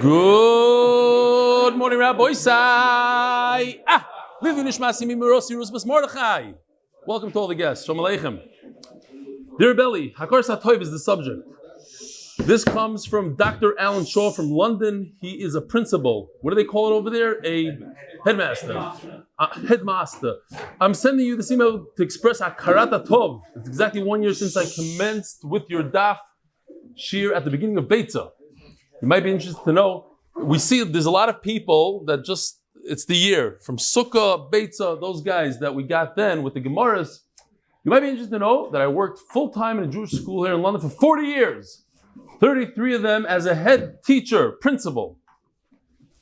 Good morning, Rabbi Isai. Welcome to all the guests. Shalom Aleichem. Dear Belly, Hakor Satov is the subject. This comes from Dr. Alan Shaw from London. He is a principal. What do they call it over there? A headmaster. Headmaster. I'm sending you this email to express Hakarat Tov. It's exactly 1 year since I commenced with your Daf Shir at the beginning of Beitzah. You might be interested to know, we see there's a lot of people that just, it's the year, from Sukkah, Beitzah, those guys that we got then with the Gemaras. You might be interested to know that I worked full-time in a Jewish school here in London for 40 years. 33 of them as a head teacher, principal.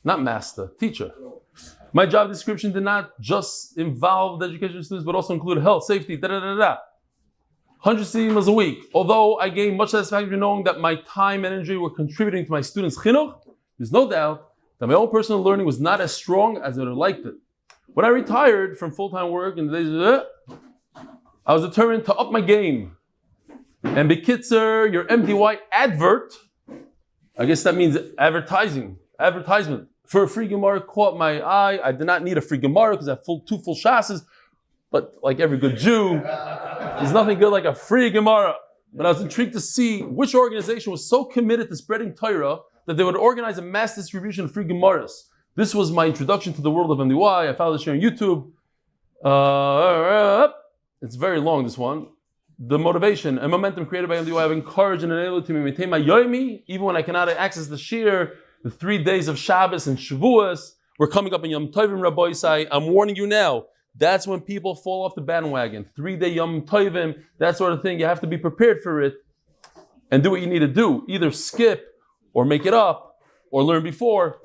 Not master, teacher. My job description did not just involve the education of students, but also include health, safety, 100 emails a week. Although I gained much satisfaction knowing that my time and energy were contributing to my students' chinuch, there's no doubt that my own personal learning was not as strong as I would have liked it. When I retired from full-time work in the days I was determined to up my game. And Bekitzer, your MDY advert, I guess that means advertisement for a free Gemara caught my eye. I did not need a free Gemara because I have two full shasses, but like every good Jew, there's nothing good like a free Gemara. But I was intrigued to see which organization was so committed to spreading Torah that they would organize a mass distribution of free Gemaras. This was my introduction to the world of MDY. I followed the share on YouTube. It's very long, this one. The motivation and momentum created by MDY have encouraged and enabled to maintain my Yomi, even when I cannot access the shir. The 3 days of Shabbos and Shavuos, we're coming up in Yom Tovim, Rabbi Isai. I'm warning you now. That's when people fall off the bandwagon. 3-day Yom Tovim, that sort of thing. You have to be prepared for it and do what you need to do. Either skip or make it up or learn before.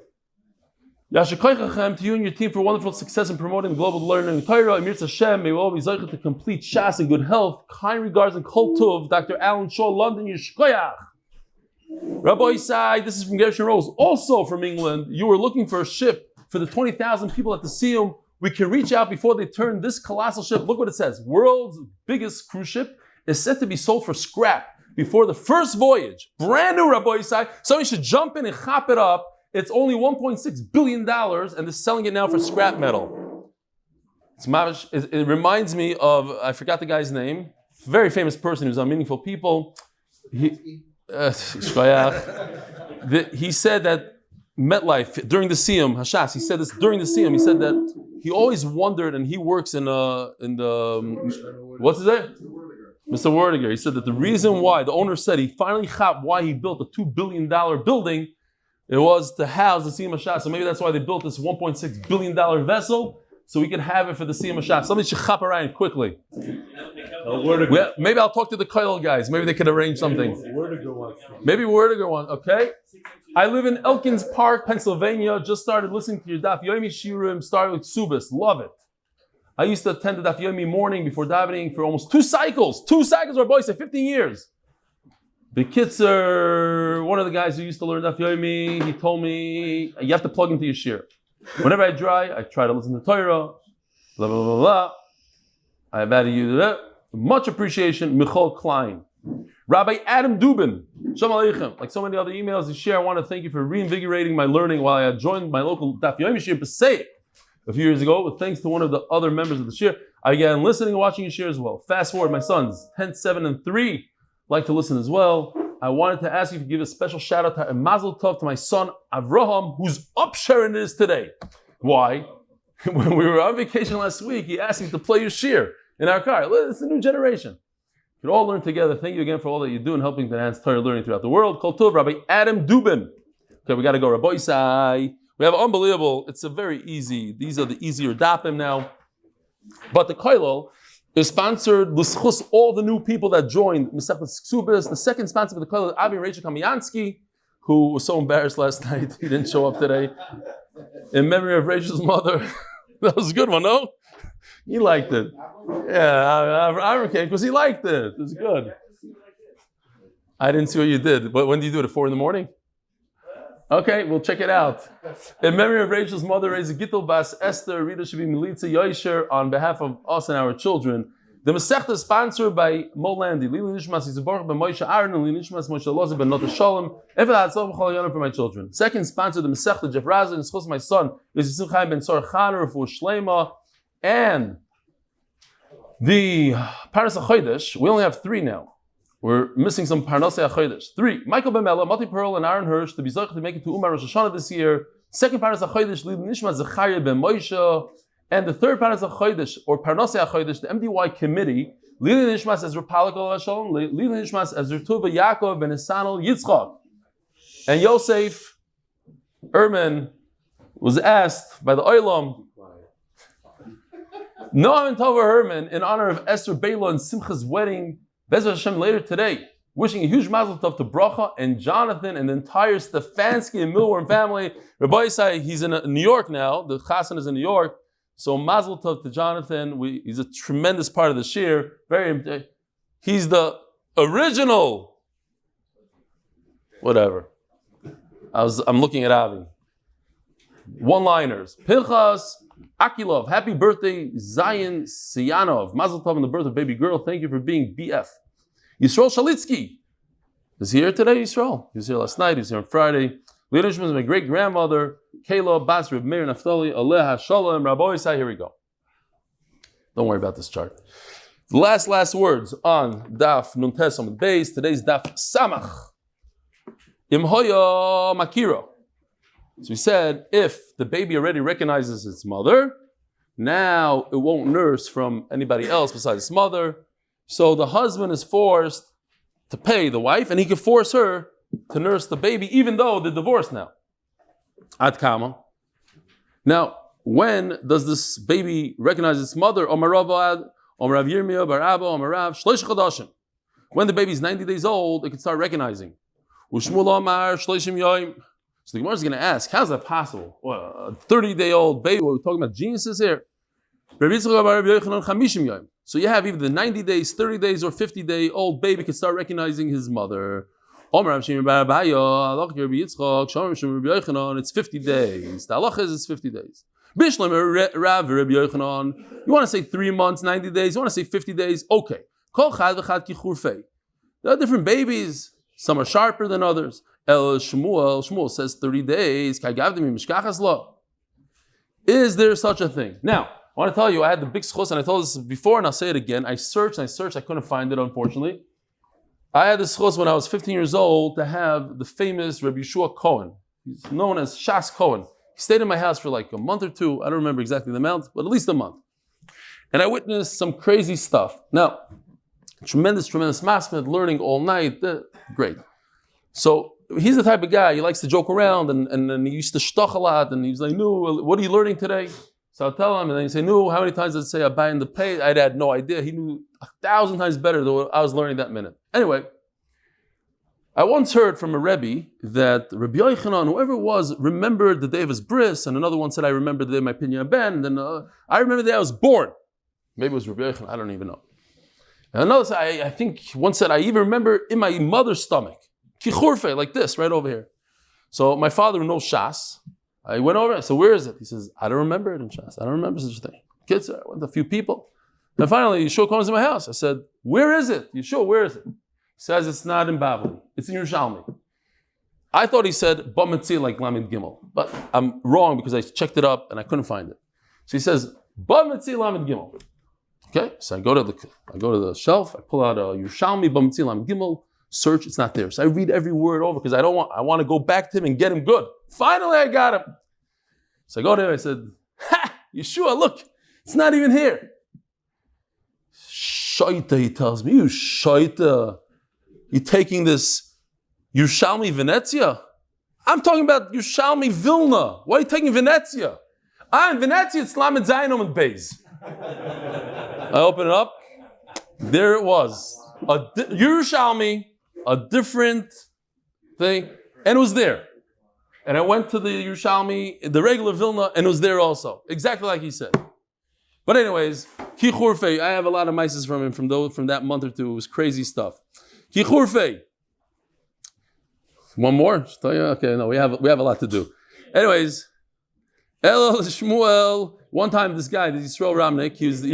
Yashikoychachem to you and your team for wonderful success in promoting global learning of Torah. Emir Hashem, may we all be zchus to complete Shas and good health. Kind regards and Kol Tov, Dr. Alan Shaw, London, Yishkoyach. Rabbi Isai, this is from Gershon Rose, also from England. You were looking for a ship for the 20,000 people at the Sion. We can reach out before they turn this colossal ship. Look what it says. World's biggest cruise ship is set to be sold for scrap before the first voyage. Brand new, Rabbi Isai. Somebody should jump in and chop it up. It's only $1.6 billion and they're selling it now for scrap metal. It reminds me of, I forgot the guy's name, very famous person who's on Meaningful People. He said that MetLife, during the Siyum, Hashas, he said this during the Siyum, he said that he always wondered, and he works in the, what's his name? Mr. Werdiger. He said that the reason why, the owner said he finally got why he built a $2 billion building, it was to house the Siyum Hashas. So maybe that's why they built this $1.6 billion vessel, so we could have it for the Siyum Hashas. Somebody should chop around quickly. Maybe I'll talk to the Koil guys. Maybe they could arrange something. Maybe Werdiger one, okay? I live in Elkins Park, Pennsylvania. Just started listening to your Daf Yomi Shirim, started with Kesubos. Love it. I used to attend the Daf Yomi morning before davening for almost 2 cycles. 2 cycles, our boys, 15 years. Bekitzer, one of the guys who used to learn Daf Yomi, he told me, you have to plug into your shir. Whenever I try to listen to Torah, blah, blah, blah, blah. I have added you to that. Much appreciation, Michal Klein. Rabbi Adam Dubin, Shalom Aleichem. Like so many other emails you share, I want to thank you for reinvigorating my learning while I had joined my local Daf Yomi Shir Passaic a few years ago. With thanks to one of the other members of the Shir, I began listening and watching your Shir as well. Fast forward, my sons, 10, 7, and 3, like to listen as well. I wanted to ask you to give a special shout out to Mazel Tov to my son Avraham, who's up sharing this today. Why? When we were on vacation last week, he asked me to play your Shir in our car. It's a new generation. We can all learn together. Thank you again for all that you do in helping to enhance Torah learning throughout the world. Kol Tov, Rabbi Adam Dubin. Okay, we got to go. Rabbi Isai. We have unbelievable. It's a very easy. These are the easier dapim now. But the Koilol is sponsored zchus all the new people that joined Kesubos. The second sponsor for the Koilol is Avi Rachel Kamiansky, who was so embarrassed last night he didn't show up today. In memory of Rachel's mother. That was a good one, no? He liked it. Yeah, Aaron came because he liked it. It was good. I didn't see what you did. But when do you do it? At 4 a.m? Okay, we'll check it out. In memory of Rachel's mother, Reza Gittel Bas Esther, Rita Shabi Militza Yosher, on behalf of us and our children, The Masechta is sponsored by Molandi. Eli Nishmas is Baruch ben Moshe Aaron and Eli Nishmas Moshe Elazar ben Noam Shalom. Ever hatzlacha b'chol hayom for my children. Second sponsor the Masechta Jeff Raza and zchus my son is Chaim ben Sor Chana Refuah Shlaima and the Parnas HaChodesh. We only have 3 now. We're missing some Parnas HaChodesh. 3. Michael Benmeleh, Motty Perl and Aaron Hirsch to be zchus to make it to Uman Rosh this year. Second Parnas HaChodesh Eli Nishmas Zechariah ben Moshe. And the third Parnas HaChodesh, or Parnas HaChodesh, the MDY Committee, Eli Nishmas Ezra Pollak Shalom, Eli Nishmas Ezra Tova Yaakov ben Yitzchak. And Yosef Herrmann was asked by the Olam, Noam Tova Herrmann, in honor of Esther Bela and Simcha's wedding, Bezrat Hashem later today, wishing a huge Mazel Tov to Bracha and Jonathan and the entire Stefansky and Milworm family. Rabbi Yisai, he's in New York now, the Chassan is in New York. So Mazel Tov to Jonathan. He's a tremendous part of the shir. He's the original. Whatever. I'm looking at Avi. One-liners. Pinkhas Akilov. Happy birthday, Sion Siyanov. Mazel Tov on the birth of baby girl. Thank you for being BF. Yisroel Shalitzky is he here today. Yisroel. He was here last night. He was here on Friday. Leadership is my great grandmother, Kayla, Bas, Reb Meir, Naftali, Aleha, Shalom, Rabbi Isai. Here we go. Don't worry about this chart. The last words on Daf Nun Tes Amud Beis. Today's Daf Samach. Imhoya Makiro. So we said if the baby already recognizes its mother, now it won't nurse from anybody else besides its mother. So the husband is forced to pay the wife, and he can force her to nurse the baby, even though they're divorced now. Ad kama. Now, when does this baby recognize its mother? When the baby's 90 days old, it can start recognizing. So the Gemara is going to ask, how's that possible? Well, a 30-day-old baby, we're talking about geniuses here. So you have either the 90 days, 30 days, or 50-day-old baby can start recognizing his mother. It's 50 days. The halacha is it's 50 days. You want to say 3 months, 90 days, you want to say 50 days, okay. There are different babies, some are sharper than others. Shmuel says 30 days. Is there such a thing? Now, I want to tell you, I had the big zchus, and I told this before, and I'll say it again. I searched, I couldn't find it, unfortunately. I had this zchus when I was 15 years old to have the famous Rabbi Yeshua Cohen. He's known as Shas Cohen. He stayed in my house for like a month or 2. I don't remember exactly the amount, but at least a month. And I witnessed some crazy stuff. Now, tremendous masmid, learning all night. Great. So he's the type of guy, he likes to joke around, and he used to shtoch a lot, and he's like, no, what are you learning today? So I'll tell him, and then he'd say, no, how many times did it say Abay in the pay? I had no idea. He knew 1,000 times better than what I was learning that minute. Anyway, I once heard from a Rebbe that Rabbi Yochanan, whoever it was, remembered the day of his bris, and another one said, I remember the day of my pinyan ben, and then I remember the day I was born. Maybe it was Rabbi Yochanan, I don't even know. And another said, I think one said, I even remember in my mother's stomach, kichurfe, like this, right over here. So my father knows Shas. I went over, I said, where is it? He says, I don't remember it in Shas. I don't remember such a thing. Kids, I went to a few people. Then finally, Yeshua comes to my house. I said, where is it? Yeshua, where is it? He says, it's not in Babylon. It's in Yerushalmi. I thought he said, Ba Metzil, like Lamed Gimel. But I'm wrong because I checked it up and I couldn't find it. So he says, Ba Metzil, Lamed Gimel. Okay, so I go to the shelf, I pull out a Yerushalmi, Ba Metzil, Lamed Gimel, search, it's not there. So I read every word over because I want to go back to him and get him good. Finally, I got him. So I go to him, I said, ha, Yeshua, look, it's not even here. Shaita, he tells me, you shaita, you taking this Yerushalmi Venezia? I'm talking about Yerushalmi Vilna. Why are you taking Venezia? In Venezia, it's Lamed Zayin Amud Beis. I open it up. There it was. Yerushalmi, a different thing, and it was there. And I went to the Yerushalmi, the regular Vilna, and it was there also. Exactly like he said. But anyways, Ki Churfei, I have a lot of mices from him from that month or 2. It was crazy stuff. Ki Churfei. One more? Okay, no, we have a lot to do. Anyways, El Shmuel. One time, this guy, this Yisroel Ramnik, he was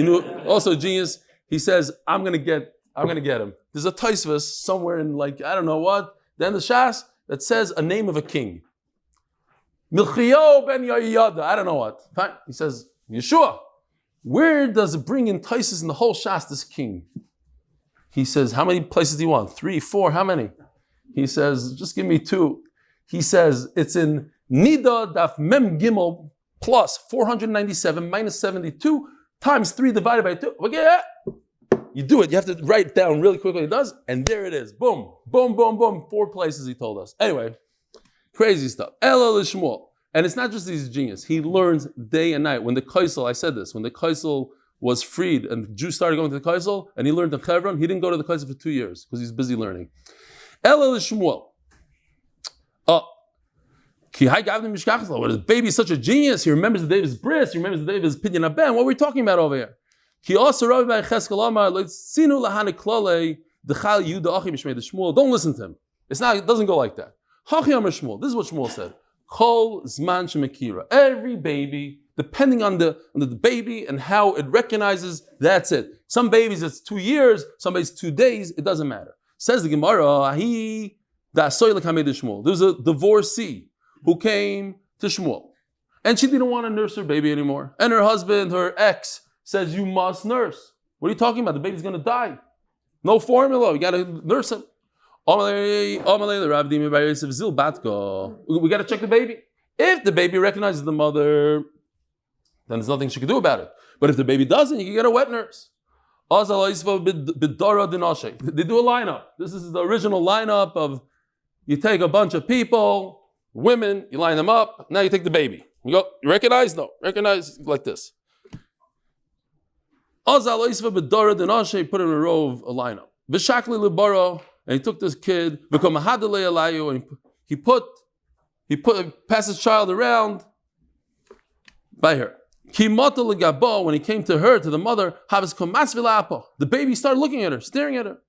also a genius. He says, I'm gonna get him. There's a Tosfos somewhere in I don't know what, then the Shas that says a name of a king. Milchio ben Yoyada, I don't know what. Fine. He says, Yeshua, where does it bring in Tosfos in the whole Shas, this king? He says, how many places do you want? 3, 4, how many? He says, just give me 2. He says, it's in Nida Daf Mem Gimel plus 497 minus 72 times 3 divided by 2. Okay, you do it. You have to write it down really quickly. It does, and there it is. Boom, boom, boom, boom. 4 places he told us. Anyway, crazy stuff. Ela Lishmuel. And it's not just he's a genius. He learns day and night. When the Kaisel, I said this, when the Kaisel was freed and the Jews started going to the Kaisel and he learned in Hebron, he didn't go to the Kaisel for 2 years because he's busy learning. Ela Lishmuel. What is baby such a genius? He remembers the day of his bris, he remembers the day of his pidyon aben. What are we talking about over here? Don't listen to him. It doesn't go like that. This is what Shmuel said. Every baby, depending on the baby and how it recognizes, that's it. Some babies it's 2 years, some babies 2 days, it doesn't matter. Says the Gemara, there was a divorcee who came to Shmuel. And she didn't want to nurse her baby anymore. And her husband, her ex, says, you must nurse. What are you talking about? The baby's going to die. No formula. You got to nurse him. We got to check the baby. If the baby recognizes the mother, then there's nothing she can do about it. But if the baby doesn't, you can get a wet nurse. They do a lineup. This is the original lineup of you take a bunch of people, women, you line them up, now you take the baby. You go, you recognize? No. Recognize like this. Put in a row of a lineup. And he took this kid, and he passed his child around by her. When he came to her, to the mother, the baby started looking at her, staring at her.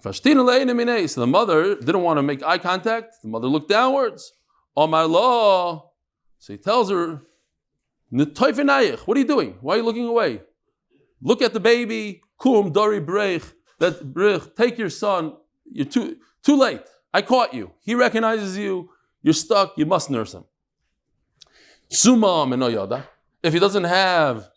So the mother didn't want to make eye contact. The mother looked downwards. Oh my law. So he tells her, what are you doing? Why are you looking away? Look at the baby. Kum dori breich. That breich. Take your son. You're too late. I caught you. He recognizes you. You're stuck. You must nurse him. Suma menoyada. If he doesn't have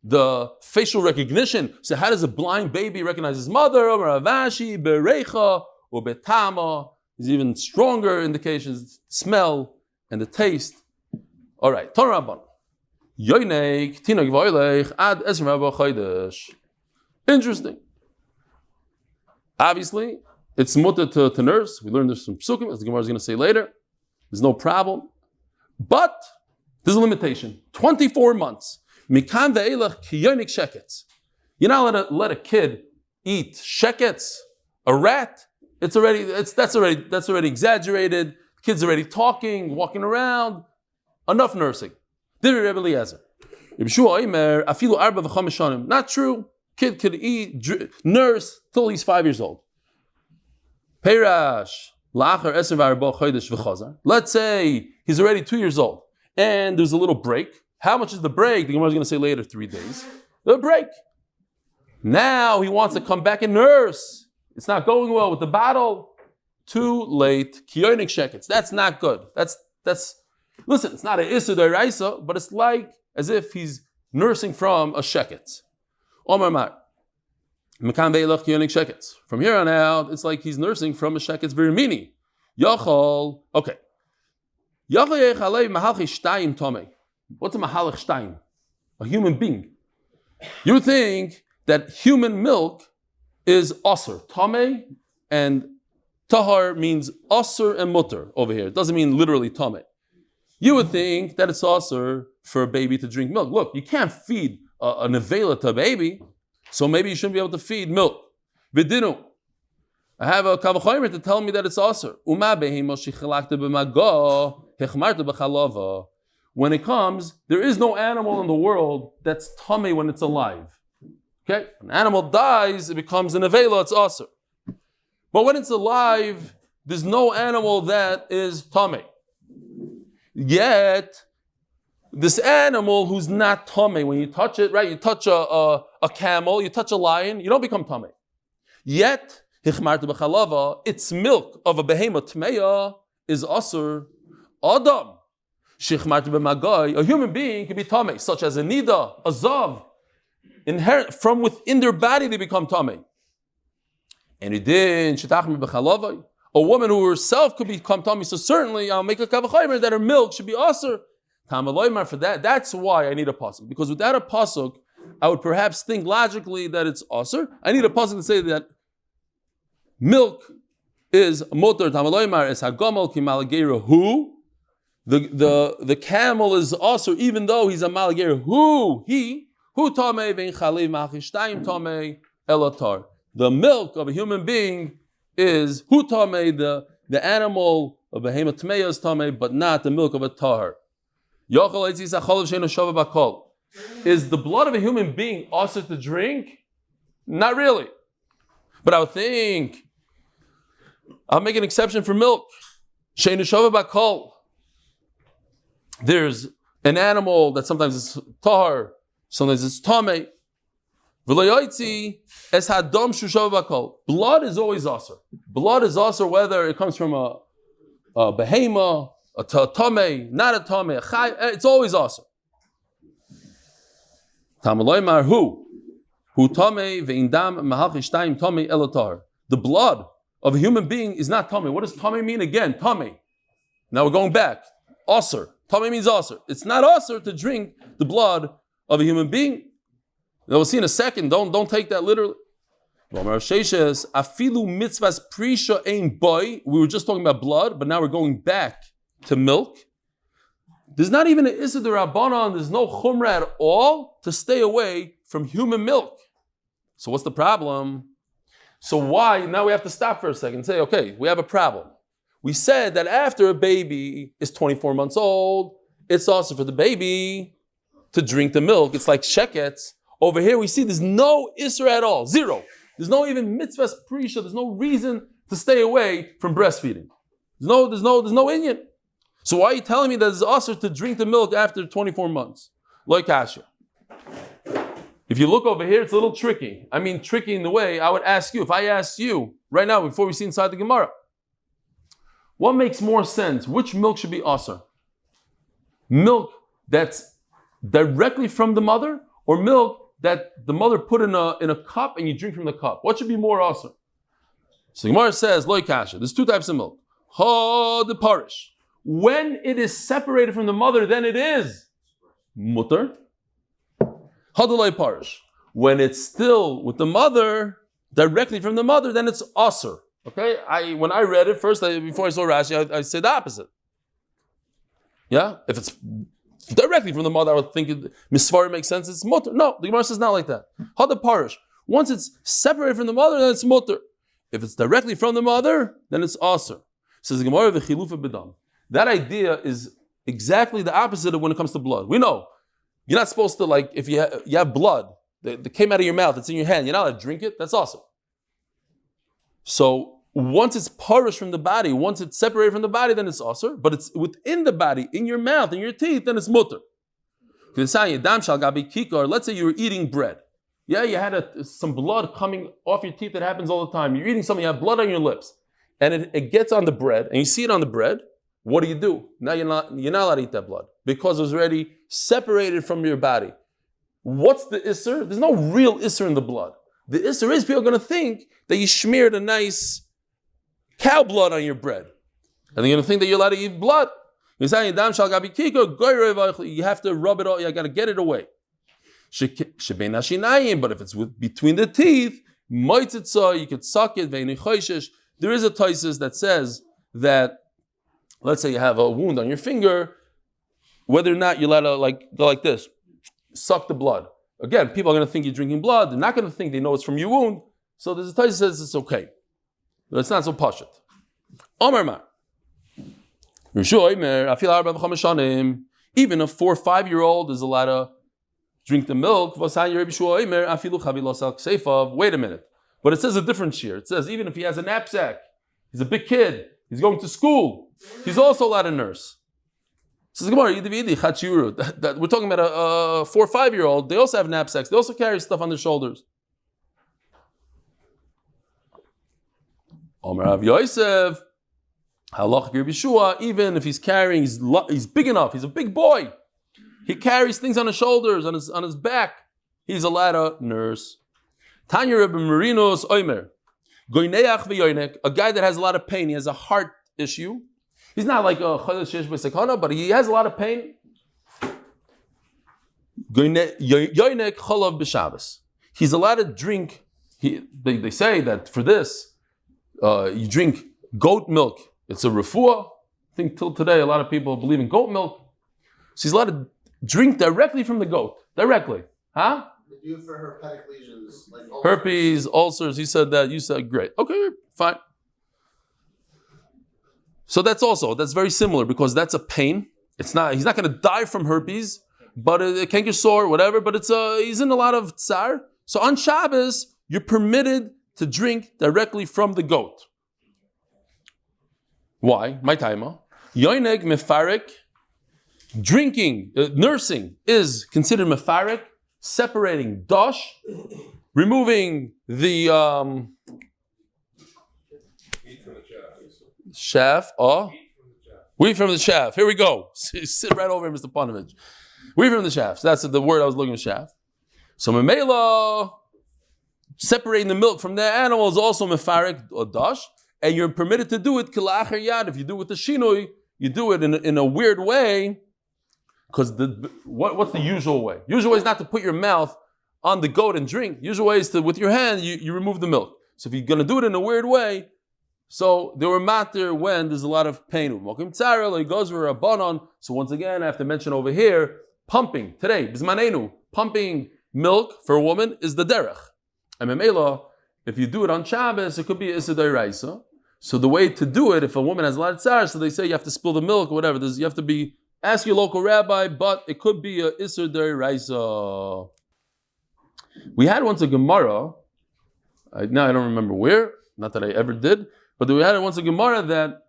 the facial recognition, so how does a blind baby recognize his mother? Ravashi, berecha, or betama. There's even stronger indications, smell and the taste. All right, Torah. Interesting. Obviously, it's mutter to nurse. We learned this from Psukim, as the Gemara is going to say later. There's no problem. But there's a limitation. 24 months. You're not allowed to let a kid eat shekets, a rat. That's already exaggerated. The kid's already talking, walking around. Enough nursing. Not true. Kid could eat, nurse till he's 5 years old. Let's say he's already 2 years old and there's a little break. How much is the break? The Gemara is going to say later 3 days. The break. Now he wants to come back and nurse. It's not going well with the bottle. Too late. Kiyonik shekets. That's not good. That's listen, it's not an Issa D'Oraisa, but it's like as if he's nursing from a sheket. Omar Mar. From here on out, it's like he's nursing from a sheket's birimini. Yachol. Okay. What's a mahalach shtayim? A human being. You would think that human milk is asur, tameh, and tahar means asur and mutter over here. It doesn't mean literally tameh. You would think that it's asur for a baby to drink milk. Look, you can't feed a nevela to a baby, so maybe you shouldn't be able to feed milk. Vidinu. I have a kavachomer to tell me that it's asur. When it comes, there is no animal in the world that's tummy when it's alive. Okay? When an animal dies, it becomes an avela, it's asur. But when it's alive, there's no animal that is tummy. Yet, this animal who's not tamei, when you touch it, right? You touch a camel, you touch a lion, you don't become tamei. Yet, its milk of a behemoth tmeya is asur. Adam, a human being can be tamei, such as a nida, a zav. Inherent from within their body, they become tamei. And it did a woman who herself could become tamei. So certainly, I'll make a kavachaymer that her milk should be asur. For that, that's why I need a pasuk. Because without a pasuk, I would perhaps think logically that it's asur. I need a pasuk to say that milk is motor. Tamaloymar is hagamal ki malagera hu. The camel is asur, even though he's a malagera hu. Hu tamei vein chalev machishtayim tamei elatar. The milk of a human being is hu tamei. The animal of a behemoth tmeya is tamei, but not the milk of a tahar. Is the blood of a human being also to drink? Not really. But I would think, I'll make an exception for milk. There's an animal that sometimes is tahar, sometimes it's tamei. Blood is always asur. Blood is asur whether it comes from a behemoth, a tamei, not a tamei, a chai, it's always awesome. Tamaloymar hu tamei ve'indam mahalchishtayim tamei elatar. The blood of a human being is not tamei. What does tamei mean again? Tamei. Now we're going back. Asur. Tamei means asur. It's not asur to drink the blood of a human being. Now we'll see in a second. Don't take that literally. We were just talking about blood, but now we're going back to milk. There's not even an Issa D'Rabbanan, there's no chumrah at all to stay away from human milk. So what's the problem? So why? Now we have to stop for a second and say, okay, we have a problem. We said that after a baby is 24 months old, it's also for the baby to drink the milk. It's like shekets. Over here we see there's no Isra at all, zero. There's no even mitzvahs prisha, there's no reason to stay away from breastfeeding. There's no Indian. So why are you telling me that it's asur to drink the milk after 24 months? Like kasha. If you look over here, it's a little tricky. I mean, tricky in the way I would ask you, if I asked you right now, before we see inside the Gemara, what makes more sense? Which milk should be asur? Milk that's directly from the mother, or milk that the mother put in a cup and you drink from the cup? What should be more asur? So the Gemara says, loy kasha. There's two types of milk. Ha the parish. When it is separated from the mother, then it is mutter. Hadalai parish. When it's still with the mother, directly from the mother, then it's asur. Okay? When I read it first, before I saw Rashi, I said the opposite. Yeah? If it's directly from the mother, I would think misvar makes sense. It's mutter. No, the Gemara says not like that. Hadal parish. Once it's separated from the mother, then it's mutter. If it's directly from the mother, then it's asur. Says the Gemara v'chilufa b'dam. That idea is exactly the opposite of when it comes to blood. We know you're not supposed to, like, if you have blood that came out of your mouth, it's in your hand, you're not allowed to drink it. That's awesome. So once it's parish from the body, once it's separated from the body, then it's asur. But it's within the body, in your mouth, in your teeth, then it's mutter. Let's say you were eating bread. Yeah, you had some blood coming off your teeth. That happens all the time. You're eating something, you have blood on your lips. And it gets on the bread, and you see it on the bread. What do? Now you're not allowed to eat that blood because it was already separated from your body. What's the isser? There's no real isser in the blood. The isser is people are going to think that you smeared a nice cow blood on your bread. And they're going to think that you're allowed to eat blood. You have to rub it all, you got to get it away. But if it's between the teeth, you could suck it. There is a taisus that says that, let's say you have a wound on your finger, whether or not you're allowed to go like this, suck the blood. Again, people are going to think you're drinking blood. They're not going to think they know it's from your wound. So there's a taisus that says it's okay. But it's not so pashut. Omar Mar. Even a 4 or 5-year-old is allowed to drink the milk. Wait a minute. But it says a different shear. It says even if he has a knapsack, he's a big kid, he's going to school, he's also allowed to nurse. Says Gemara, that we're talking about a 4 or 5-year-old. They also have knapsacks. They also carry stuff on their shoulders. Omer Rav Yosef, halacha Yeshua. Even if he's carrying, he's big enough. He's a big boy. He carries things on his shoulders, on his back. He's allowed to nurse. Tanya Rebbe Marinos Omer, goineach v'yoinek, a guy that has a lot of pain. He has a heart issue. He's not like a chodesh shesh b'sekana, but he has a lot of pain. Yoinek cholav b'Shabbos. He's allowed to drink. They say that for this, you drink goat milk. It's a refuah. I think till today a lot of people believe in goat milk. So he's allowed to drink directly from the goat. Directly. Huh? Do for herpetic lesions, like ulcers. Herpes, ulcers. He said that. You said great. Okay, fine. So that's very similar because that's a pain. He's not going to die from herpes, but it can't get sore, whatever. But he's in a lot of tsar. So on Shabbos, you're permitted to drink directly from the goat. Why? My timer. Yoineg mefarek. Drinking, nursing is considered mefarek, separating dosh, removing the shaft. Weed from the shaft. Here we go. Sit right over here, Mr. Panovich. Weed from the shaft. That's the word I was looking for, shaft. So memela, separating the milk from the animal is also mefarek or dosh, and you're permitted to do it kilachar yad. If you do it with the shinoi, you do it in a weird way. Because what's the usual way? Usual way is not to put your mouth on the goat and drink. Usual way is to, with your hand, you remove the milk. So if you're going to do it in a weird way, so there were matter when there's a lot of pain. So once again, I have to mention over here, pumping, today, bismanenu, pumping milk for a woman is the derech. And memela, if you do it on Shabbos, it could be issa d'oraisa. So the way to do it, if a woman has a lot of tsar, so they say you have to spill the milk or whatever, you have to ask your local rabbi, but it could be a Isser D'Oraisa. We had once a Gemara, now I don't remember where, not that I ever did, but we had once a Gemara that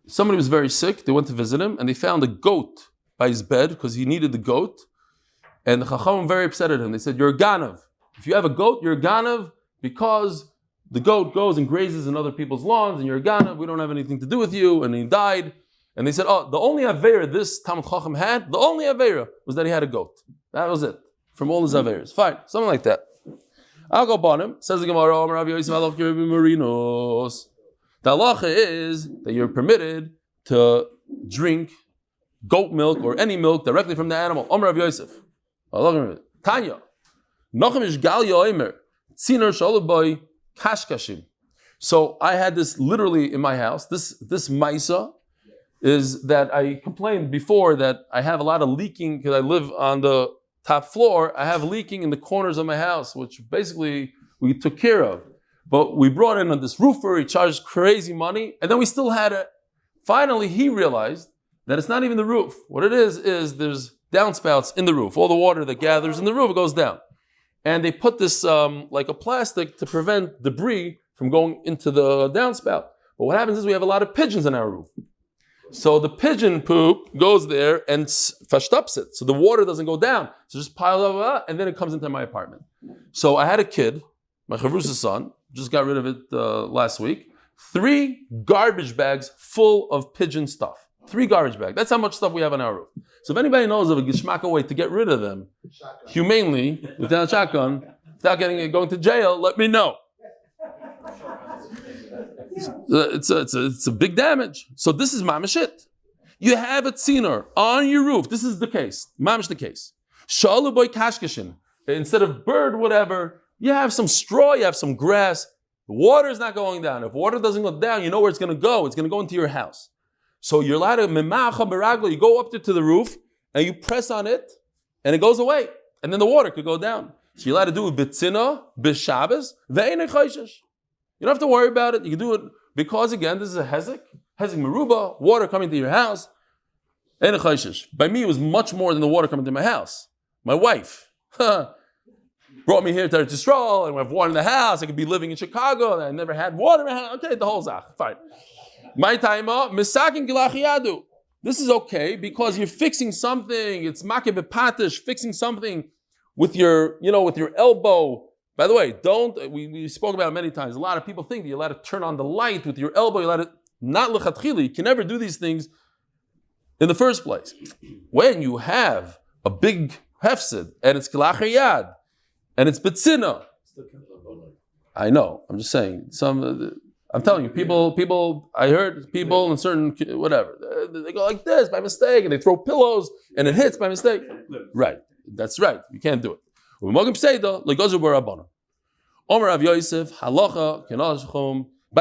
somebody was very sick, they went to visit him, and they found a goat by his bed, because he needed the goat, and the Chacham were very upset at him. They said, you're a Ganav. If you have a goat, you're a Ganav, because the goat goes and grazes in other people's lawns, and you're a Ganav, we don't have anything to do with you, and he died. And they said, the only Aveira this Talmud Chacham had, the only Aveira was that he had a goat. That was it. From all his Aveiras. Fine. Something like that. I'll go upon him. Says the Gemara, the halacha is that you're permitted to drink goat milk or any milk directly from the animal. Omer Rav Yosef. Tanya. Nachamish Gal Yoimer. Tziner Shalaboy Kashkashim. So I had this literally in my house. This Maisa is that I complained before that I have a lot of leaking because I live on the top floor. I have leaking in the corners of my house, which basically we took care of. But we brought in this roofer, he charged crazy money, and then we still had it. Finally, he realized that it's not even the roof. What it is there's downspouts in the roof. All the water that gathers in the roof goes down. And they put this like a plastic to prevent debris from going into the downspout. But what happens is we have a lot of pigeons in our roof. So the pigeon poop goes there and fashtups it. So the water doesn't go down. So just pile up, and then it comes into my apartment. So I had a kid, my chavrusa's son, just got rid of it last week. 3 garbage bags full of pigeon stuff. 3 garbage bags. That's how much stuff we have on our roof. So if anybody knows of a geshmaka way to get rid of them, humanely, without a shotgun, without going to jail, let me know. It's a big damage. So this is mamashit. You have a tziner on your roof. This is the case. Mamash the case. Shalu boy kashkashin. Instead of bird, whatever, you have some straw, you have some grass. The water is not going down. If water doesn't go down, you know where it's going to go. It's going to go into your house. So you're allowed to memacha beragla. You go up there to the roof and you press on it, and it goes away. And then the water could go down. So you're allowed to do it b'tzina, b'shabbos, ve'enei chayshish. You don't have to worry about it. You can do it because, again, this is a hezek meruba, water coming to your house. And a chayshish. By me, it was much more than the water coming to my house. My wife brought me here to Eretz Yisrael, and we have water in the house. I could be living in Chicago, and I never had water in my house. Okay, the whole zach. Fine. My time, misakin gilachiyadu. this is okay because you're fixing something. It's makeh b'patish, fixing something with your, with your elbow. By the way, we spoke about it many times. A lot of people think that you're allowed to turn on the light with your elbow. You're allowed to, not l'chatchili. You can never do these things in the first place. When you have a big hefsid and it's kilachar yad and it's betzina. I know. I'm just saying. I'm telling you, people. I heard people in certain whatever. They go like this by mistake, and they throw pillows, and it hits by mistake. Right. That's right. You can't do it. By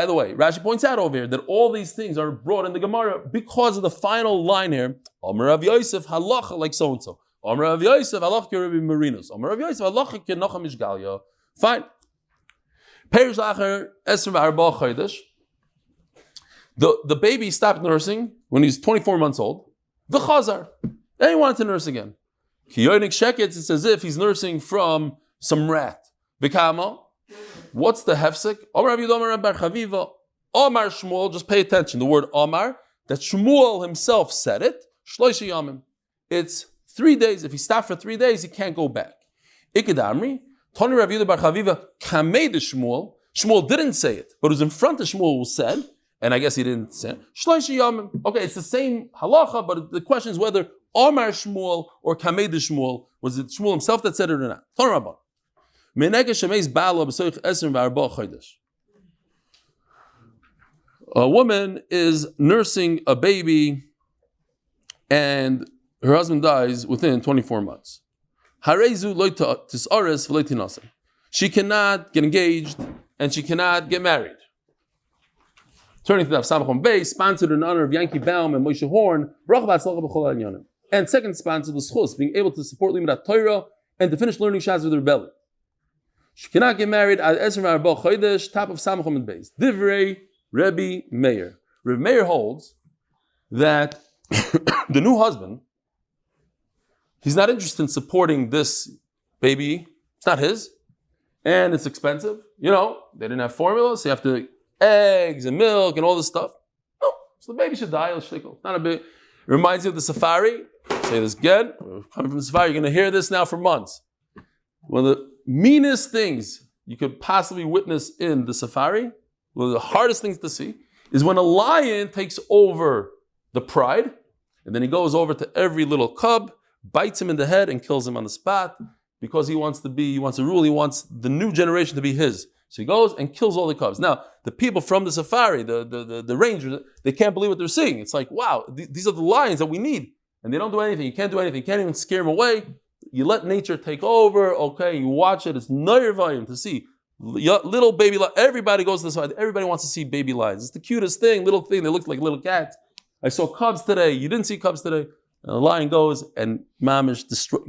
the way, Rashi points out over here that all these things are brought in the Gemara because of the final line here. Omer Rav Yosef halacha like so and so. Omer Rav Yosef halacha ki Rabbi Marinos. Omer Rav Yosef halacha ki Noam Ishgalya. Fine. The baby stopped nursing when he's 24 months old. The chazar. Then he wanted to nurse again. It's as if he's nursing from some rat. V'kama. What's the hefsek? Omar Shmuel, just pay attention. The word Omar, that Shmuel himself said it. Shloisha yamim. It's 3 days. If he stopped for 3 days, he can't go back. Ikadamri. Tony Rav Yehuda Bar Chaviva kamei de Shmuel. Shmuel didn't say it, but it was in front of Shmuel who said, and I guess he didn't say it. Shloisha yamim. Okay, it's the same halacha, but the question is whether Omar Shmuel or kamei de Shmuel, was it Shmuel himself that said it or not? Tony Rabban. A woman is nursing a baby and her husband dies within 24 months. She cannot get engaged and she cannot get married. Turning to Daf Yomi Beis, sponsored in honor of Yankee Baum and Moshe Horn, Bracha Jon. And second sponsor, the zchus, being able to support Limud Torah and to finish learning Shas with her belly. She cannot get married at Ezra Pollak, top of Amud Beis. Divrei Rebbe Meir. Rebbe Meir holds that the new husband, he's not interested in supporting this baby. It's not his, and it's expensive. They didn't have formula, so you have to eggs and milk and all this stuff. No, so the baby should die. It's not a big. It reminds you of the safari. Say this again. We're coming from the safari. You're going to hear this now for months. One of the meanest things you could possibly witness in the safari, one of the hardest things to see, is when a lion takes over the pride, and then he goes over to every little cub, bites him in the head, and kills him on the spot, because he wants to rule, he wants the new generation to be his. So he goes and kills all the cubs. Now, the people from the safari, the rangers, they can't believe what they're seeing. It's like, wow, these are the lions that we need. And they don't do anything. You can't do anything. You can't even scare them away. You let nature take over, okay, you watch it. It's nerve-wracking to see. Little baby lions. Everybody goes to the side. Everybody wants to see baby lions. It's the cutest thing, little thing. They look like little cats. I saw cubs today. You didn't see cubs today. And the lion goes and mamish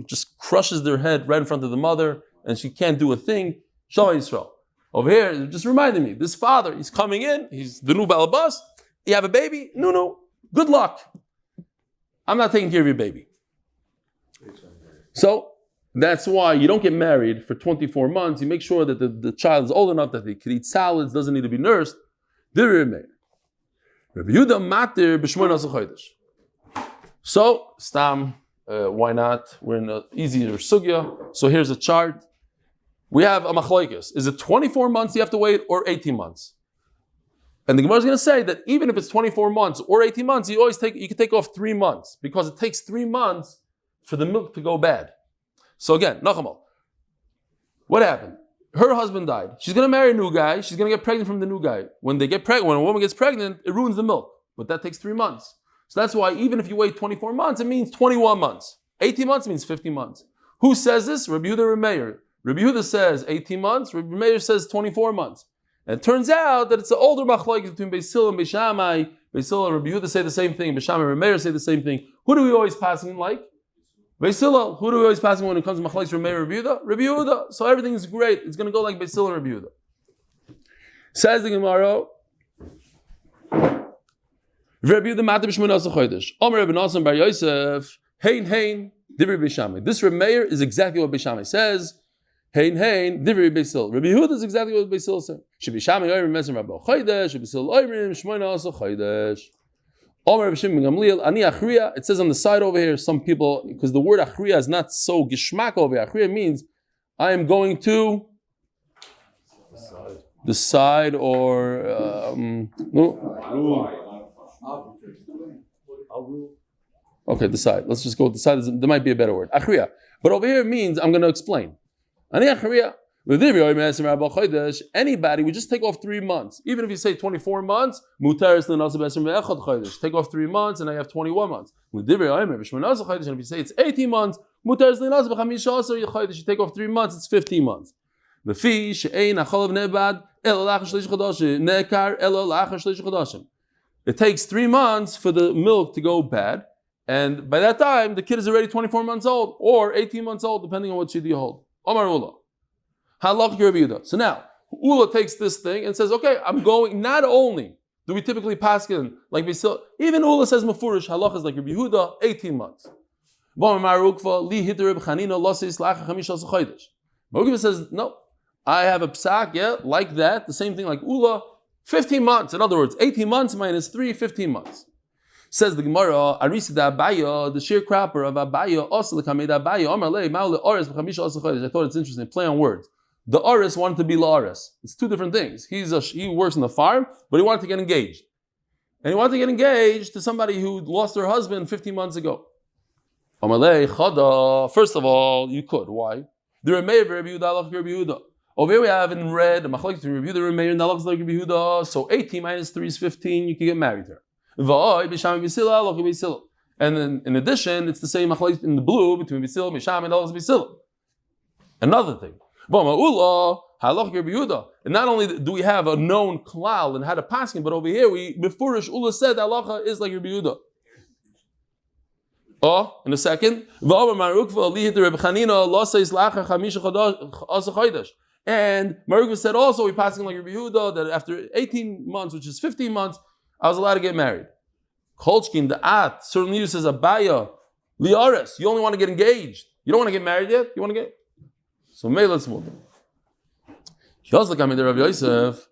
just crushes their head right in front of the mother, and she can't do a thing. Shalom Yisrael. Over here, it just reminded me, this father, he's coming in, he's the new balabas. You have a baby? No. Good luck. I'm not taking care of your baby. So that's why you don't get married for 24 months. You make sure that the child is old enough that they can eat salads, doesn't need to be nursed. So, Stam, why not? We're in an easier sugya. So here's a chart. We have a machlokes. Is it 24 months you have to wait or 18 months? And the Gemara is going to say that even if it's 24 months or 18 months, you can take off 3 months because it takes 3 months for the milk to go bad. So again, Nachamal. What happened? Her husband died. She's going to marry a new guy. She's going to get pregnant from the new guy. When a woman gets pregnant, it ruins the milk. But that takes 3 months. So that's why even if you wait 24 months, it means 21 months. 18 months means 50 months. Who says this? Rabbi Yehuda Rabbi Meir. Rabbi Yehuda says 18 months. Rabbi Meir says 24 months. And it turns out that it's an older machlokes between Beis Hillel and Beis Shammai. Beis Hillel and Rabbi Yehuda say the same thing. Beis Shammai and Rabbi Meir say the same thing. Who do we always pass him like? Beis Hillel. Who do we always pass him when it comes to machlokes Rabbi Meir and Rabbi Yehuda? Rabbi Yehuda. So everything is great. It's going to go like Beis Hillel and Rabbi Yehuda. Says the Gemara. Rabbi Yehuda matter b'shmoneh chodesh. Omer Rabbi Nasan bar Yosef. Hein. Divrei Beis Shammai. This Rabbi Meir is exactly what Beis Shammai says. Hein, Divrei Beis Hillel. Rabbi Yehuda is exactly what Beis Hillel said. Shebeis Shammai oirim mesim rabba chodesh. Shebeis Hillel oirim shmoneh chodesh. It says on the side over here, some people, because the word achriya is not so gishmak over here. Achriya means I am going to the side or okay, the side. Let's just go with the side. There might be a better word. Achriya. But over here it means I'm going to explain. Anybody, we just take off 3 months. Even if you say 24 months, take off 3 months and I have 21 months. And if you say it's 18 months, you take off 3 months, it's 15 months. It takes 3 months for the milk to go bad, and by that time the kid is already 24 months old or 18 months old, depending on what shid you hold. Omar Ula. So now Ula takes this thing and says, okay, I'm going. Not only do we typically paskin like we still, even Ula says mafurish halach is like Rabbi Yehuda, 18 months. Marukva says, no, I have a psak, like that, the same thing like Ula, 15 months. In other words, 18 months minus 3, 15 months. Says the Gemara, Arisa da Abaya, the sharecropper of Abaya, also the Kamed Abaya, Omar Le, Maule Oris, B'chamisha also Chodesh. I thought it's interesting, play on words. The Oris wanted to be La'oris. It's two different things. He works in the farm, but he wanted to get engaged. And he wanted to get engaged to somebody who lost her husband 15 months ago. Omar Le, Chada, first of all, you could. Why? The Remeir, Rabbi Yehuda, Rabbi Yehuda. Over here we have in red, the Machlokes to review the Remeir, and Rabbi Yehuda. So 18 minus 3 is 15, you can get married to her. And then in addition, it's the same machlokes in the blue between Bisil, Misham, and Elaz Bisil. Another thing. And not only do we have a known klal and how to pass him, but over here beforish Ula said that halacha is like Rabbi Yehuda. In a second. And Marukva said also we passing like Rabbi Yehuda that after 18 months, which is 15 months, I was allowed to get married. Kolchkin, the at, certainly uses abaya, liaris. You only want to get engaged. You don't want to get married yet? You want to get? So let's move. Rav Yosef,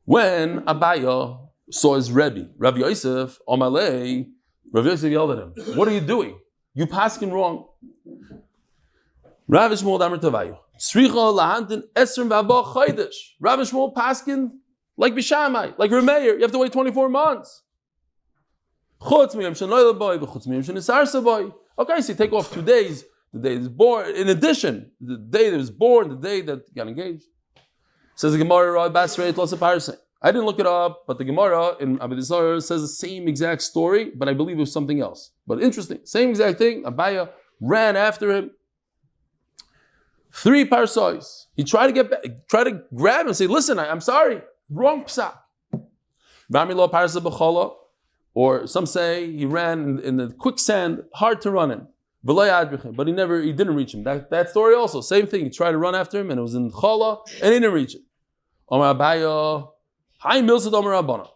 when Abaya saw his Rebbe, Rav Yosef, Omalei, Rav Yosef yelled at him, what are you doing? You passing wrong. Rav Shmuel Damar Tavayu. Tzricha lahantin esrim v'abah chaydish. Rav Shmuel paskin like Bishamai, like Remeir, you have to wait 24 months. Okay, so you take off 2 days, the day is born, in addition, the day that was born, the day that got engaged. Says the Gemara, I didn't look it up, but the Gemara in Amud Beis says the same exact story, but I believe it was something else. But interesting, same exact thing, Abaya ran after him. 3 parsois. He tried to grab him and say, listen, I'm sorry. Wrong psak. Or some say he ran in the quicksand, hard to run in. But he didn't reach him. That story also, same thing. He tried to run after him and it was in Chala and he didn't reach him. Omar Abaya, Chaim Milsad Omar Rabbana.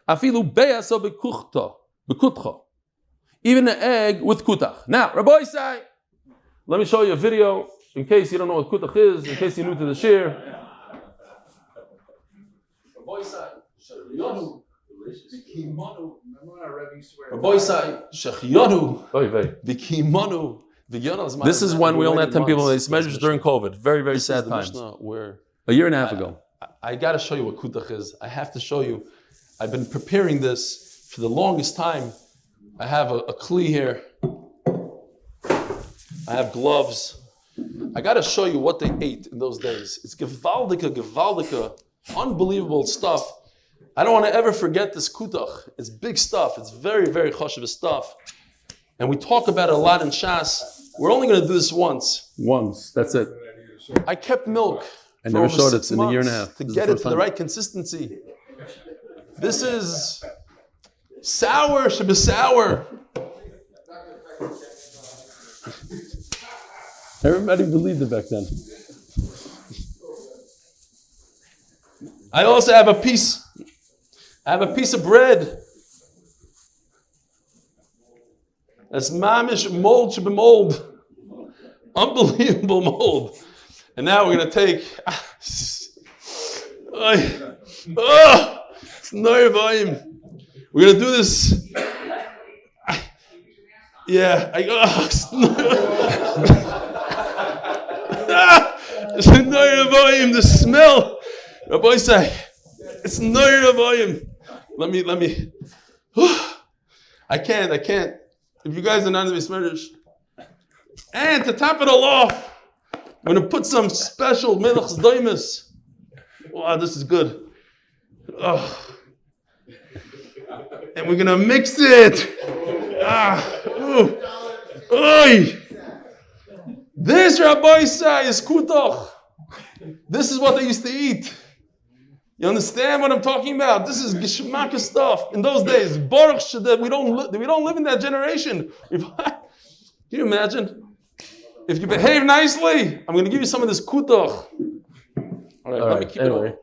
Afilu be'asa bekutcha. Even an egg with kutach. Now, Rabbi say, let me show you a video in case you don't know what kutach is, in case you're new to the shir. This is when we only had 10 people. They measures during COVID. Very, very sad times. A year and a half ago. I got to show you what kutach is. I have to show you. I've been preparing this for the longest time. I have a kli here. I have gloves. I got to show you what they ate in those days. It's gewaldika, unbelievable stuff. I don't want to ever forget this kutach. It's big stuff. It's very, very chashuv stuff. And we talk about it a lot in Shas. We're only going to do this once. Once, that's it. I kept milk. I never showed it in a year and a half. To get it to the right consistency. This is sour, should be sour. Everybody believed it back then. I also have a piece of bread. That's mamish mold should be mold. Unbelievable mold. And now we're going to take... it's nervine. We're going to do this. Yeah. It's a noir avoyim, the smell. Rabbi say, it's noir avoyim. Let me. I can't. If you guys are not in the Smerish. And to top it all off, I'm going to put some special melach's doimus. Wow, this is good. Oh. And we're going to mix it. Oy. This, Rabbi say, is kutach. This is what they used to eat. You understand what I'm talking about? This is geshmaka stuff. In those days, Baruch that we don't live in that generation. Can you imagine? If you behave nicely, I'm going to give you some of this kutach. All right, let me keep it on.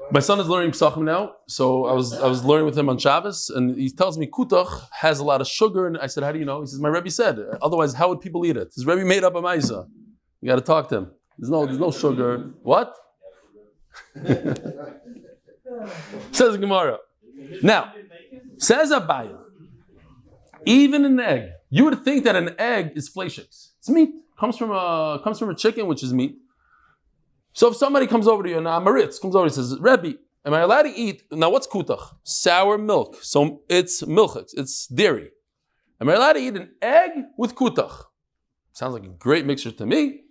My son is learning Pesachim now, so I was learning with him on Shabbos, and he tells me kutach has a lot of sugar, and I said, how do you know? He says, my Rebbe said, otherwise how would people eat it? His Rebbe made up a maisa. You got to talk to him. There's no sugar. What? Says Gemara. Now, says Abaya, even an egg, you would think that an egg is fleishiks. It's meat. Comes from a chicken, which is meat. So if somebody comes over to you, and Maritz comes over and says, Rebbe, am I allowed to eat, now what's kutach? Sour milk. So it's milchix, it's dairy. Am I allowed to eat an egg with kutach? Sounds like a great mixture to me,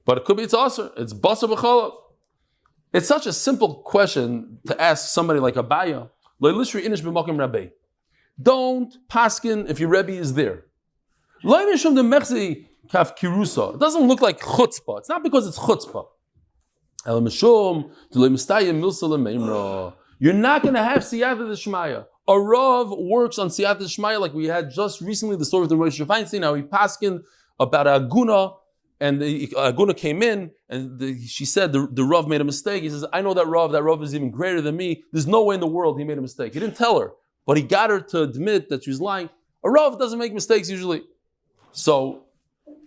but it could be it's aser. It's basar b'chalav. It's such a simple question to ask somebody like Abaya. Don't paskin if your Rebbe is there. It doesn't look like chutzpah. It's not because it's chutzpah. You're not going to have siyata d'shmaya. A Rav works on siyata d'shmaya like we had just recently, the story of the Rosh Stefansky. Now he paskin about a aguna, and the aguna came in, and she said the Rav made a mistake. He says, I know that Rav is even greater than me. There's no way in the world he made a mistake. He didn't tell her, but he got her to admit that she was lying. A Rav doesn't make mistakes usually. So,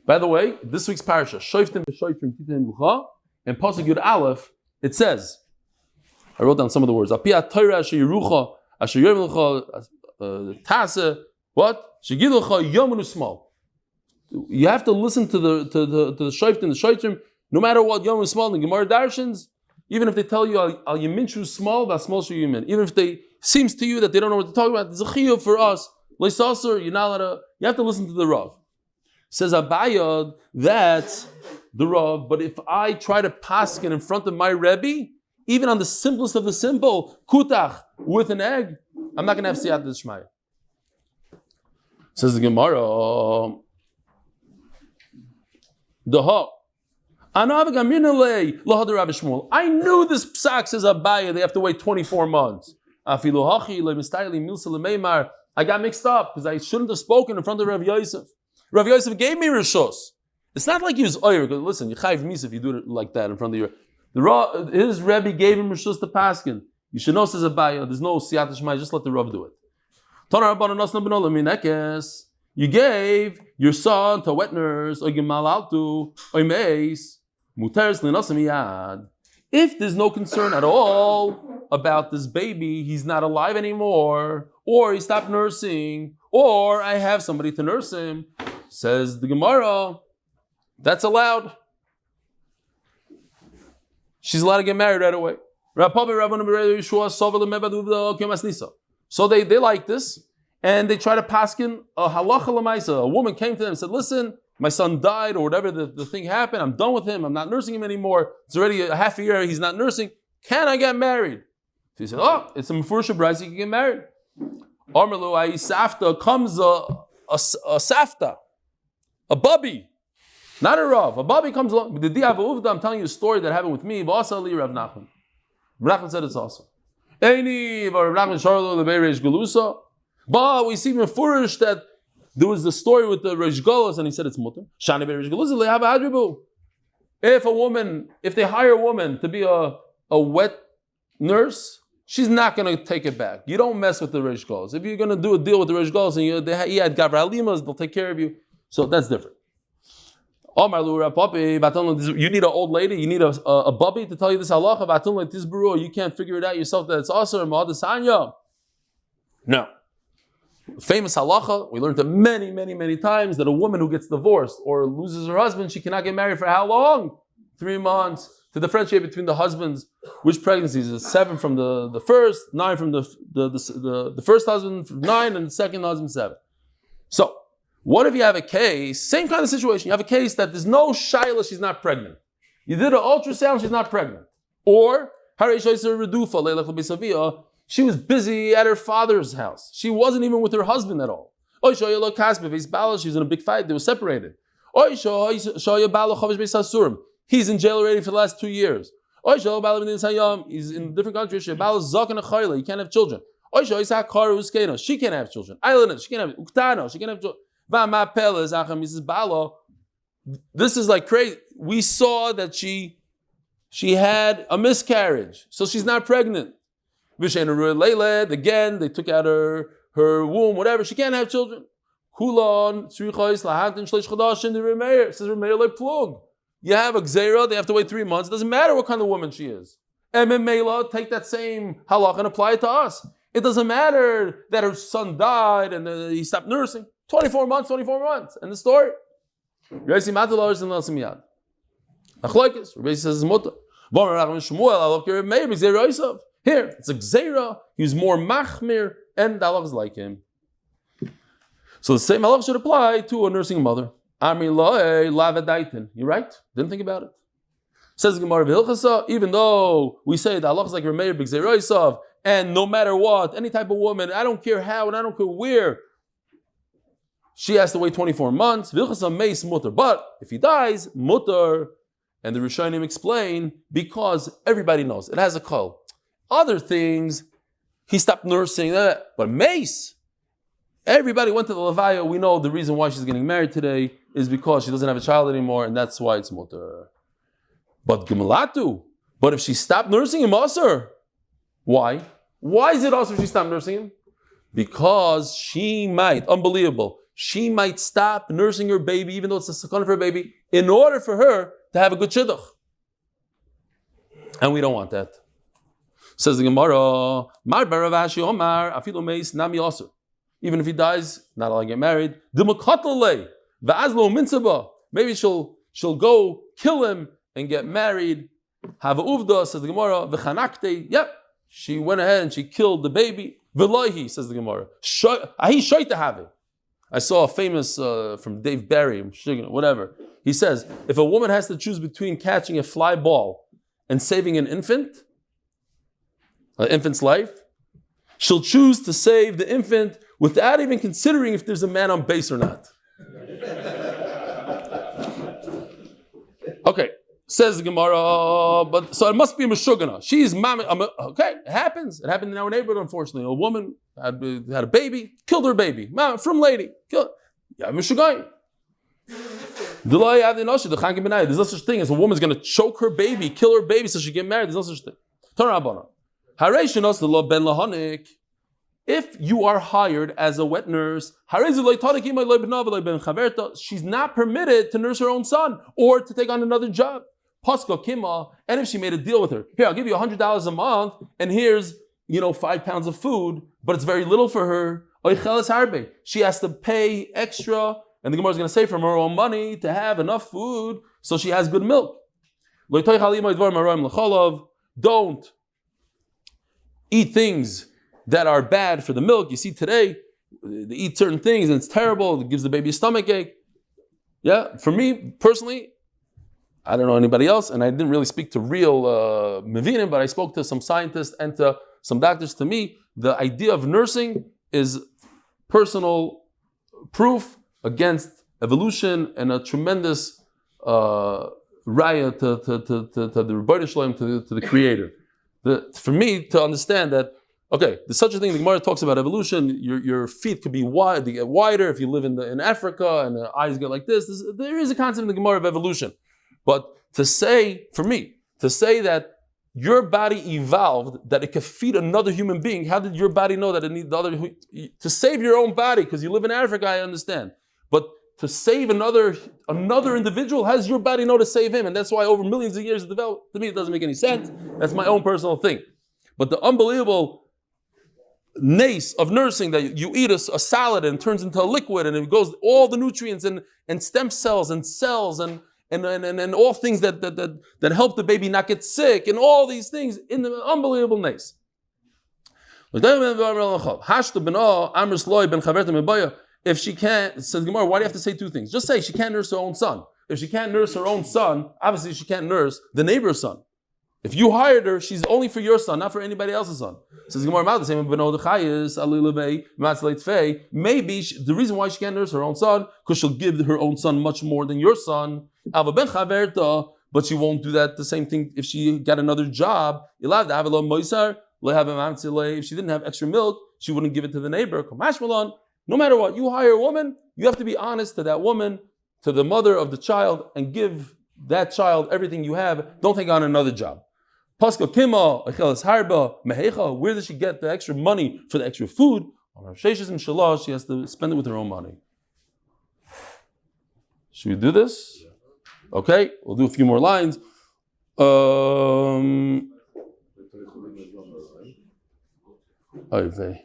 by the way, this week's parasha, Shoiftim v'Shoiftim Titin V'cha, and Pasuk Yud Aleph, it says, I wrote down some of the words. Apia Torah asher Yerucha asher Yevlecha Tase. What? Shegilucha Yomun Usmal. You have to listen to the Shoiftim, the Shoiftim, no matter what Yomun Usmal, the Gemara Darshans, even if they tell you Al Yamin small, that's small Shu Yamin. Even if they seems to you that they don't know what to talk about, there's a chiyuv for us. Leisasur, you're not allowed to. You have to listen to the Rav. Says Abayad, that's the Rav, but if I try to paskin in front of my Rebbe, even on the simplest of the simple, kutach, with an egg, I'm not going to have siyat d'shmaya. Says the Gemara, I knew this psak says Abaya, they have to wait 24 months. I got mixed up because I shouldn't have spoken in front of Rav Yosef. Rav Yosef gave me rishos. It's not like he was oyer. Listen, you chayiv mis if you do it like that in front of your. His Rebbe gave him rishos to paskin. You should know says Abaya. There's no siyat d'shmaya. Just let the Rav do it. You gave your son to wet nurse or gemalaltu or meis muteres linasamiyad. If there's no concern at all about this baby, he's not alive anymore, or he stopped nursing, or I have somebody to nurse him, says the Gemara, that's allowed. She's allowed to get married right away. So they like this, and they try to paskin a halacha l'maisa. A woman came to them and said, listen, my son died, or whatever the thing happened, I'm done with him, I'm not nursing him anymore, it's already a half a year he's not nursing, can I get married? So he said, oh, it's a mefurish bride, you can get married. Armelu ayi safta, comes a safta, a bubby, not a rav, a bubby comes along. I'm telling you a story that happened with me, Rav Nachman. Rav Nachman said it's awesome. But we see mefurish that there was the story with the Reish Golos, and he said it's mutter. Shani be Reish Golos, they have a hadribu. If they hire a woman to be a wet nurse, she's not going to take it back. You don't mess with the Reish Golos. If you're going to do a deal with the Reish Golos and he had Gavra Alimas, they'll take care of you. So that's different. You need an old lady, you need a bubby to tell you this halacha. You can't figure it out yourself that it's asur. No. Famous halacha, we learned it many, many, many times that a woman who gets divorced or loses her husband, she cannot get married for how long? 3 months. To differentiate between the husbands, which pregnancies is 7 from the first, 9 from the first husband, 9, and the second husband 7. So, what if you have a case, same kind of situation, you have a case that there's no shaila, she's not pregnant. You did an ultrasound, she's not pregnant. Or, she was busy at her father's house. She wasn't even with her husband at all. She's in a big fight, they were separated. He's in jail already for the last 2 years. He's in a different country. He can't have children. She can't have children. She can't have children. This is like crazy. We saw that she had a miscarriage, so she's not pregnant. Again, they took out her womb, whatever. She can't have children. You have a gzeira, they have to wait 3 months. It doesn't matter what kind of woman she is. Benmeleh, take that same halach and apply it to us. It doesn't matter that her son died and he stopped nursing. 24 months. And the story. Rabbi says mutter. Here, it's a gzeira. He's more machmir, and the halach is like him. So the same halach should apply to a nursing mother. You're right? Didn't think about it. Says the Gemara, even though we say that Allah is like Remeir b'gzeirosav, and no matter what, any type of woman, I don't care how and I don't care where, she has to wait 24 months. But if he dies, mutter, and the Rishonim explain, because everybody knows it has a kol. Other things, he stopped nursing, but mace. Everybody went to the Levaya. We know the reason why she's getting married today is because she doesn't have a child anymore, and that's why it's mutter. But Gemalatu. But if she stopped nursing him, asur. Why? Why is it asur if she stopped nursing him? Because she might, unbelievable, she might stop nursing her baby, even though it's a second of her baby, in order for her to have a good shidduch. And we don't want that. Says the Gemara, Mar Baravashi Omar, Afilu Meis Nami asur. Even if he dies, not allowed to get married. Maybe she'll go kill him and get married. Have a uvda, says the Gemara. V'chanakte, yep. She went ahead and she killed the baby. V'loihi, says the Gemara. He shoyt to have it. I saw a famous from Dave Barry, whatever. He says, if a woman has to choose between catching a fly ball and saving an infant's life, she'll choose to save the infant without even considering if there's a man on base or not. Okay, says the Gemara, but so it must be a meshugana. She's mama. Okay, it happens. It happened in our neighborhood, unfortunately. A woman had a baby, killed her baby. From lady, killed. Yeah, meshugayim. There's no such thing as a woman's going to choke her baby, kill her baby so she get married. There's no such thing. If you are hired as a wet nurse, she's not permitted to nurse her own son or to take on another job. And if she made a deal with her, here, I'll give you $100 a month, and here's 5 pounds of food, but it's very little for her. She has to pay extra, and the Gemara is going to say from her own money to have enough food so she has good milk. Don't eat things that are bad for the milk. You see today, they eat certain things and it's terrible. It gives the baby a stomach ache. Yeah, for me personally, I don't know anybody else, and I didn't really speak to real Mevinim, but I spoke to some scientists and to some doctors. To me, the idea of nursing is personal proof against evolution and a tremendous raya to the Refuah Shlaima, to the Creator. For me to understand that, okay, there's such a thing. The Gemara talks about evolution. Your feet could be wide; they get wider if you live in Africa, and the eyes get like this. There is a concept in the Gemara of evolution, but to say that your body evolved that it could feed another human being, how did your body know that it needs the other? To save your own body because you live in Africa, I understand, but to save another individual, how does your body know to save him? And that's why over millions of years it developed. To me, it doesn't make any sense. That's my own personal thing. But the unbelievable nace of nursing, that you eat a salad and it turns into a liquid and it goes all the nutrients and stem cells and cells and all things that help the baby not get sick and all these things in the unbelievable nace. If she can't, says Gemara, why do you have to say two things? Just say she can't nurse her own son. If she can't nurse her own son, obviously she can't nurse the neighbor's son. If you hired her, she's only for your son, not for anybody else's son. Says Gemara, maybe the reason why she can't nurse her own son, because she'll give her own son much more than your son. But she won't do that the same thing if she got another job. If she didn't have extra milk, she wouldn't give it to the neighbor. No matter what, you hire a woman, you have to be honest to that woman, to the mother of the child, and give that child everything you have. Don't take on another job. Where does she get the extra money for the extra food? She has to spend it with her own money. Should we do this? Okay, we'll do a few more lines. Okay.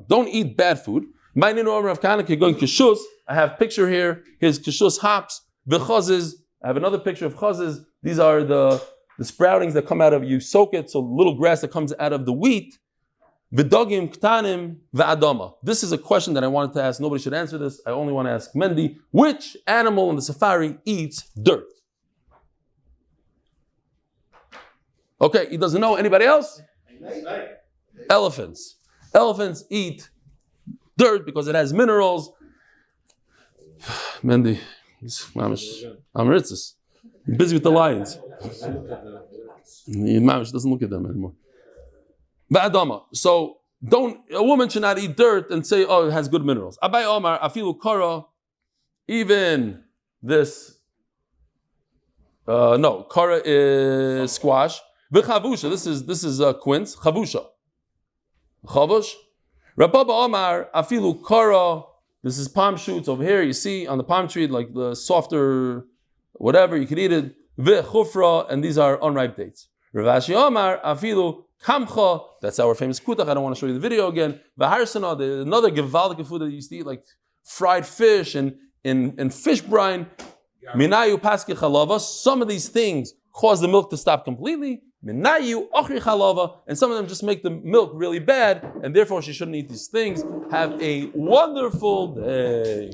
Don't eat bad food. I have a picture here. Here's kishus hops, v'chazes. I have another picture of chazes. These are the sproutings that come out of, you soak it, so little grass that comes out of the wheat. V'dogim ktanim v'adama. This is a question that I wanted to ask. Nobody should answer this. I only want to ask Mendy. Which animal in the safari eats dirt? Okay, he doesn't know. Anybody else? Elephants. Elephants eat dirt because it has minerals. Mendy, I'm ritzis. He's busy with the lions. Mamish doesn't look at them anymore. Ba'adama. So a woman should not eat dirt and say, oh, it has good minerals. Abai Omar, afilu kara, even this, kara is squash. V'chavusha, this is quince. Chavusha. Chavush. Rabba Omar, afilu kara, this is palm shoots over here. You see on the palm tree, like the softer, whatever, you can eat it. V'chufra, and these are unripe dates. Rav Ashi Omar, afilu kamcha, that's our famous kutach. I don't want to show you the video again. V'harsana, another gevaldik food that you used to eat, like fried fish and fish brine. Minayu paski chalava. Some of these things cause the milk to stop completely. Minayu ochri chalava, and some of them just make the milk really bad, and therefore she shouldn't eat these things. Have a wonderful day.